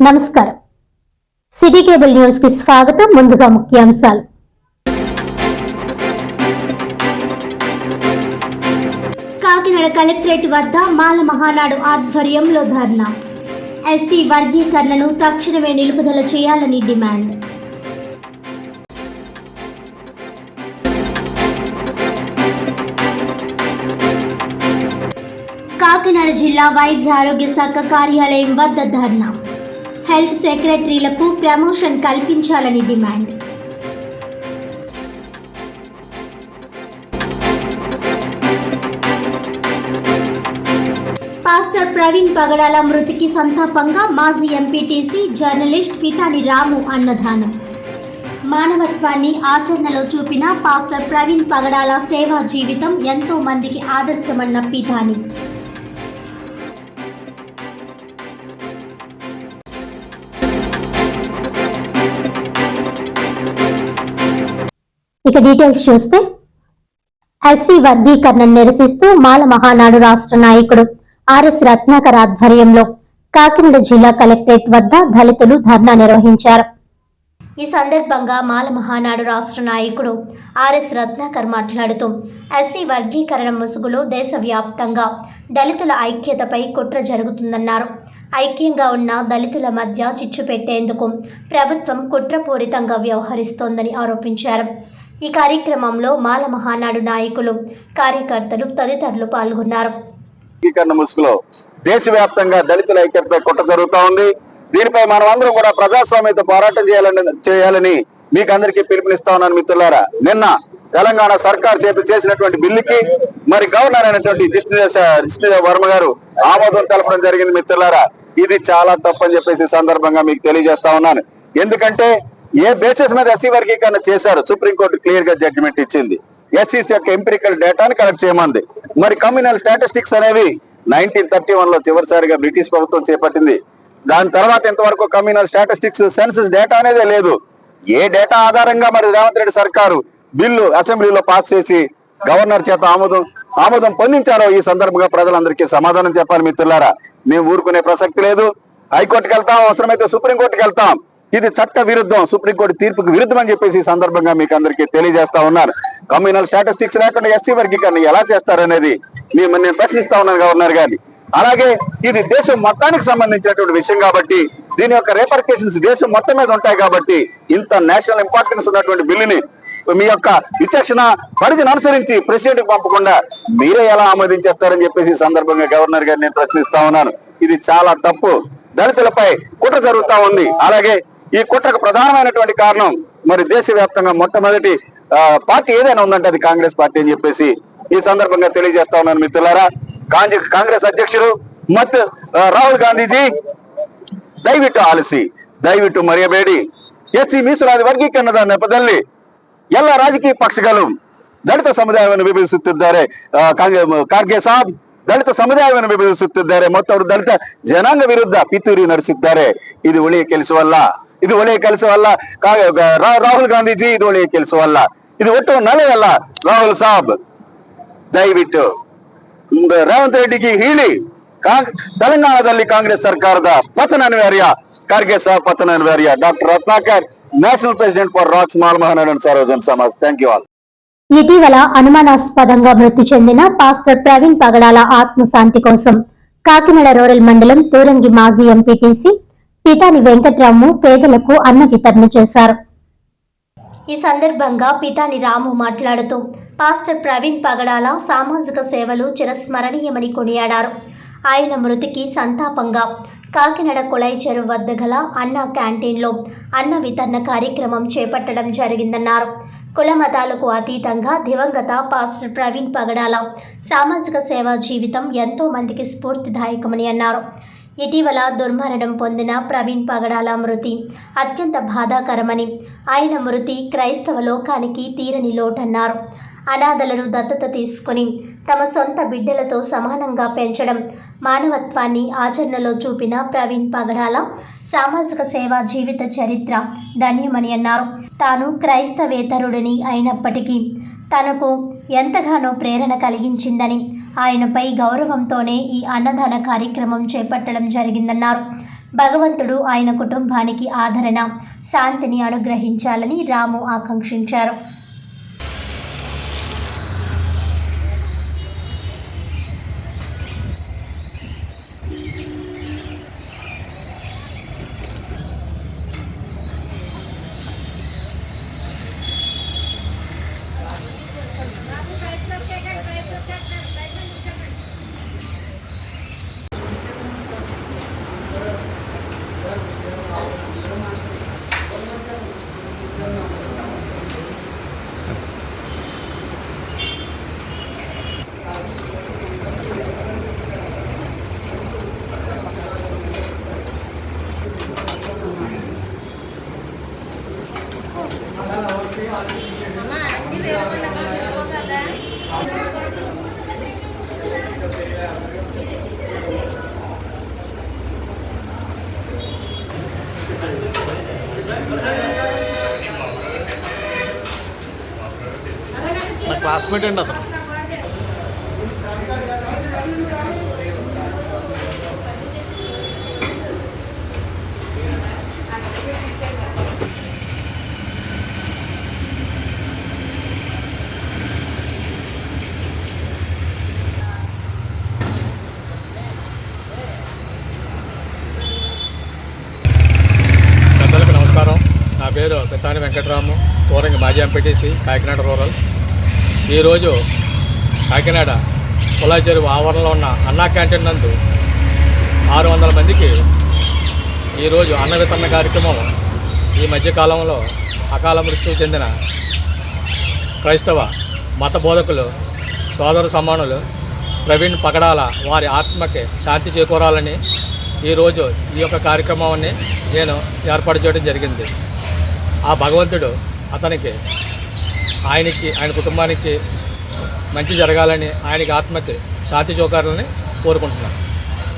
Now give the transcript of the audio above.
నమస్కారం. City cable news కి స్వాగతం. ముందుగా ముఖ్యాంశాలు. కాకినాడ కలెక్టరేట్ వద్ద మాల మహానాడు ఆధ్వర్యంలో ధర్నా. ఎస్సీ వర్గీకరణను తక్షణమే నిలుపుదల చేయాలని డిమాండ్. కాకినాడ జిల్లా వైద్య ఆరోగ్య శాఖ కార్యాలయం వద్ద ధర్నా. హెల్త్ సెక్రటరీలకు ప్రమోషన్ కల్పించాలని డిమాండ్. పాస్టర్ ప్రవీణ్ పగడాల మృతికి సంతాపంగా మాజీ ఎంపీటీసీ జర్నలిస్ట్ పితాని రాము అన్నదానం. మానవత్వాన్ని ఆచరణలో చూపిన పాస్టర్ ప్రవీణ్ పగడాల సేవా జీవితం ఎంతో మందికి ఆదర్శమన్న పితాని. ఇక డీటెయిల్స్ చూస్తే, ఎస్సీ వర్గీకరణను నిరసిస్తూ మాల మహానాడు రాష్ట్ర నాయకుడు ఆర్ఎస్ రత్నాకర్ ఆధ్వర్యంలో కాకినాడ జిల్లా కలెక్టరేట్ వద్ద దళితులు ధర్నా నిర్వహించారు. ఈ సందర్భంగా మాల మహానాడు రాష్ట్ర నాయకుడు ఆర్ఎస్ రత్నాకర్ మాట్లాడుతూ, ఎస్సీ వర్గీకరణ ముసుగులో దేశవ్యాప్తంగా దళితుల ఐక్యతపై కుట్ర జరుగుతుందన్నారు. ఐక్యంగా ఉన్న దళితుల మధ్య చిచ్చు పెట్టేందుకు ప్రభుత్వం కుట్రపూరితంగా వ్యవహరిస్తోందని ఆరోపించారు. ఈ కార్యక్రమంలో మాల మహానాడు నాయకులు, కార్యకర్తలు తదితరులు పాల్గొన్నారు. ముసుగులో దేశవ్యాప్తంగా దళితుల ఐక్యతపై కుట్ర జరుగుతూ ఉంది. దీనిపై మనం అందరం కూడా ప్రజాస్వామ్యత పోరాటం చేయాలని మీకు అందరికీ పిలుపునిస్తా ఉన్నాను మిత్రులారా. నిన్న తెలంగాణ సర్కార్ చేసినటువంటి బిల్లుకి మరి గవర్నర్ అయినటువంటి జిష్ణుదేవ్ వర్మ గారు ఆమోదం తెలపడం జరిగింది మిత్రులారా. ఇది చాలా తప్పని చెప్పేసి సందర్భంగా మీకు తెలియజేస్తా ఉన్నాను. ఎందుకంటే ఏ బేసిస్ మీద ఎస్సీ వర్గీకరణ చేశారు, సుప్రీంకోర్టు క్లియర్ గా జడ్జిమెంట్ ఇచ్చింది. ఎస్సీస్ యొక్క ఎంపిరికల్ డేటాను కలెక్ట్ చేయమంది. మరి కమ్యూనల్ స్టాటిస్టిక్స్ అనేవి 1931 లో చివరిసారిగా బ్రిటిష్ ప్రభుత్వం చేపట్టింది. దాని తర్వాత ఇంతవరకు కమ్యూనల్ స్టాటిస్టిక్స్ సెన్సస్ డేటా అనేదే లేదు. ఏ డేటా ఆధారంగా మరి రేవంత్ రెడ్డి సర్కారు బిల్లు అసెంబ్లీలో పాస్ చేసి గవర్నర్ చేత ఆమోదం పొందించారో ఈ సందర్భంగా ప్రజలందరికీ సమాధానం చెప్పాలి మిత్రులారా. మేము ఊరుకునే ప్రసక్తి లేదు. హైకోర్టుకు వెళ్తాం, అవసరమైతే సుప్రీంకోర్టుకు వెళ్తాం. ఇది చట్ట విరుద్ధం, సుప్రీంకోర్టు తీర్పుకు విరుద్ధం అని చెప్పేసి ఈ సందర్భంగా మీకు అందరికీ తెలియజేస్తా ఉన్నాను. కమ్యూనల్ స్టాటిస్టిక్స్ లేకుండా ఎస్సీ వర్గీకరణ ఎలా చేస్తారనేది నేను ప్రశ్నిస్తా ఉన్నాను గవర్నర్ గారిని. అలాగే ఇది దేశం మొత్తానికి సంబంధించినటువంటి విషయం కాబట్టి దీని యొక్క రేపర్కేషన్స్ దేశం మొత్తం మీద ఉంటాయి కాబట్టి ఇంత నేషనల్ ఇంపార్టెన్స్ ఉన్నటువంటి బిల్లుని మీ యొక్క విచక్షణ పరిధిని అనుసరించి ప్రెసిడెంట్ కు పంపకుండా మీరే ఎలా ఆమోదించేస్తారని చెప్పేసి ఈ సందర్భంగా గవర్నర్ గారిని నేను ప్రశ్నిస్తా ఉన్నాను. ఇది చాలా తప్పు. దళితులపై కుట్ర జరుగుతా ఉంది. అలాగే ఈ కుట్రకు ప్రధానమైనటువంటి కారణం మరి దేశవ్యాప్తంగా మొట్టమొదటి పార్టీ ఏదైనా ఉందంటే అది కాంగ్రెస్ పార్టీ అని చెప్పేసి ఈ సందర్భంగా తెలియజేస్తా ఉన్నాను మిత్రులారా. కాంగ్రెస్ ಅಧ್ಯಕ್ಷರು ಮತ್ತು ರಾಹುಲ್ ಗಾಂಧೀಜಿ ದಯವಿಟ್ಟು ಆಲಿಸಿ, ದಯವಿಟ್ಟು ಮರೆಯಬೇಡಿ. ಎಸ್ಸಿ ಮೀಸಲಾತಿ ವರ್ಗೀಕರಣದ ನೆಪದಲ್ಲಿ ಎಲ್ಲ ರಾಜಕೀಯ ಪಕ್ಷಗಳು ದಲಿತ ಸಮುದಾಯವನ್ನು ವಿಭಜಿಸುತ್ತಿದ್ದಾರೆ. ಖರ್ಗೆ ಸಾಬ್ ದಲಿತ ಸಮುದಾಯವನ್ನು ವಿಭಜಿಸುತ್ತಿದ್ದಾರೆ ಮತ್ತು ಅವರು ದಲಿತ ಜನಾಂಗ ವಿರುದ್ಧ ಪಿತೂರಿ ನಡೆಸಿದ್ದಾರೆ. ಇದು ಒಳ್ಳೆಯ ಕೆಲಸವಲ್ಲ, ಇದು ಒಳ್ಳೆಯ ಕೆಲಸವಲ್ಲ. ರಾಹುಲ್ ಗಾಂಧೀಜಿ ಇದು ಒಳ್ಳೆಯ ಕೆಲಸವಲ್ಲ, ಇದು ಒಟ್ಟು ನಲೆಯಲ್ಲ. ರಾಹುಲ್ ಸಾಬ್ ದಯವಿಟ್ಟು ರೇವಂತ್ ರೆಡ್ಡಿಗೆ ಹೇಳಿ ತೆಲಂಗಾಣದಲ್ಲಿ ಕಾಂಗ್ರೆಸ್ ಸರ್ಕಾರದ ಪತನ ಅನಿವಾರ್ಯ. ಖರ್ಗೆ ಸಾಬ್ ಪತನ ಅನಿವಾರ್ಯ. Doctor Ratnakar, national president for రాక్స్ Mala Mahanadu Sarvajan Samaj. Thank you all. ఇటీవల అనుమానాస్పదంగా మృతి చెందిన పాస్టర్ ప్రవీణ్ పగడాల ఆత్మశాంతి కోసం కాకినాడ రూరల్ మండలం తూరంగి మాజీ ఎంపీటీసీ పితాని వెంకట్రాము పేదలకు అన్న వితరణ చేశారు. ఈ సందర్భంగా పితాని రాము మాట్లాడుతూ, పాస్టర్ ప్రవీణ్ పగడాల సామాజిక సేవలు చిరస్మరణీయమని కొనియాడారు. ఆయన మృతికి సంతాపంగా కాకినాడ కుళాయి చెరువు వద్ద గల అన్న క్యాంటీన్లో అన్న వితరణ కార్యక్రమం చేపట్టడం జరిగిందన్నారు. కుల మతాలకు అతీతంగా దివంగత పాస్టర్ ప్రవీణ్ పగడాల సామాజిక సేవా జీవితం ఎంతో మందికి స్ఫూర్తిదాయకమని అన్నారు. ఇటీవల దుర్మరణం పొందిన ప్రవీణ్ పగడాల మృతి అత్యంత బాధాకరమని, ఆయన మృతి క్రైస్తవ లోకానికి తీరని లోటన్నారు. అనాథలను దత్తత తీసుకుని తమ సొంత బిడ్డలతో సమానంగా పెంచడం, మానవత్వాన్ని ఆచరణలో చూపిన ప్రవీణ్ పగడాల సామాజిక సేవా జీవిత చరిత్ర ధన్యమని అన్నారు. తాను క్రైస్తవేతరుడిని అయినప్పటికీ తనకు ఎంతగానో ప్రేరణ కలిగించిందని, ఆయనపై గౌరవంతోనే ఈ అన్నదాన కార్యక్రమం చేపట్టడం జరిగిందన్నారు. భగవంతుడు ఆయన కుటుంబానికి ఆదరణ, శాంతిని అనుగ్రహించాలని రాము ఆకాంక్షించారు. నా క్లాస్మేట్ అండి అతను. పెద్దలకు నమస్కారం. నా పేరు పితాని వెంకటరాము, తూరంగి మాజీ ఎంపీటీసీ, కాకినాడ రూరల్. ఈరోజు కాకినాడ కులాయి చెరువు ఆవరణలో ఉన్న అన్నా క్యాంటీన్ నందు 600 మందికి ఈరోజు అన్న వితరణ కార్యక్రమం ఈ మధ్యకాలంలో అకాల మృత్యు చెందిన క్రైస్తవ మత బోధకులు సోదర సమానులు ప్రవీణ్ పగడాల వారి ఆత్మకి శాంతి చేకూరాలని ఈరోజు ఈ యొక్క కార్యక్రమాన్ని నేను ఏర్పాటు చేయడం జరిగింది. ఆ భగవంతుడు అతనికి, ఆయన కుటుంబానికి మంచి జరగాలని, ఆయనకి ఆత్మకి శాంతి చేకూరాలని కోరుకుంటున్నాను.